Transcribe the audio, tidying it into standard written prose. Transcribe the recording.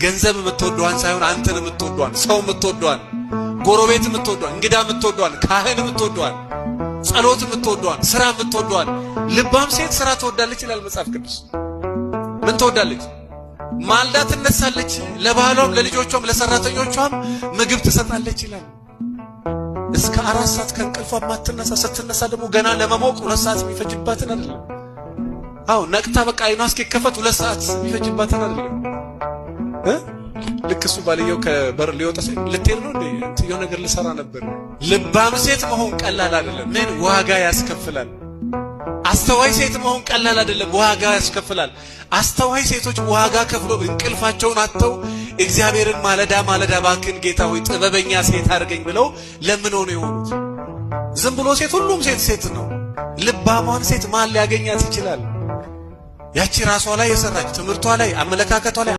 ገንዘብ የምትወደዋን ሳይሆን አንተን የምትወደዋን፣ ሰው የምትወደዋን፣ ጎረቤት የምትወደዋን፣ እንግዳ የምትወደዋን፣ ካህን የምትወደዋን፣ ጸሎት የምትወደዋን፣ ስራ የምትወደዋን። ልባም ሴት ስራ ትወዳለች ይላል መጽሐፍ ቅዱስ። ምን ትወዳለች? ማልዳ ትነሳለች፣ ለባሏም ለልጆቿም ለሰራተኞቿም ምግብ ትሰጣለች ይላል። እስከ 4 ሰዓት ከእንቅልፏ ማትነሳ፣ ስትነሳ ደግሞ ገና ለመሞቅ 2 ሰዓት የሚፈጅባትን አይደለም። አዎ ነቅታ በቃ አይኗ እስኪከፈት 2 ሰዓት የሚፈጅባትን አይደለም። ልክ እሱ ባልየው ከበር ሊወጣ ሲል ልትሄድ ነው እንዴ? እንትየው ነገር ልሰራ ነበር። ልባም ሴት መሆን ቀላል አይደለም። ምን ዋጋ ያስከፍላል። አስተዋይ ሴት መሆን ቀላል አይደለም፣ ዋጋ ያስከፍላል። አስተዋይ ሴቶች ዋጋ ከፍለው እንቅልፋቸውን አጥተው እግዚአብሔርን ማለዳ ማለዳ ባክን ጌታ ሆይ ጥበበኛ ሴት አድርገኝ ብለው ለምነው ነው የሆኑት። ዝም ብሎ ሴት ሁሉም ሴት ነው። ልባሟን ሴት ማን ሊያገኛት ይችላል? ያቺ ራሷ ላይ የሰራች ትምህርቷ ላይ አመለካከቷ ላይ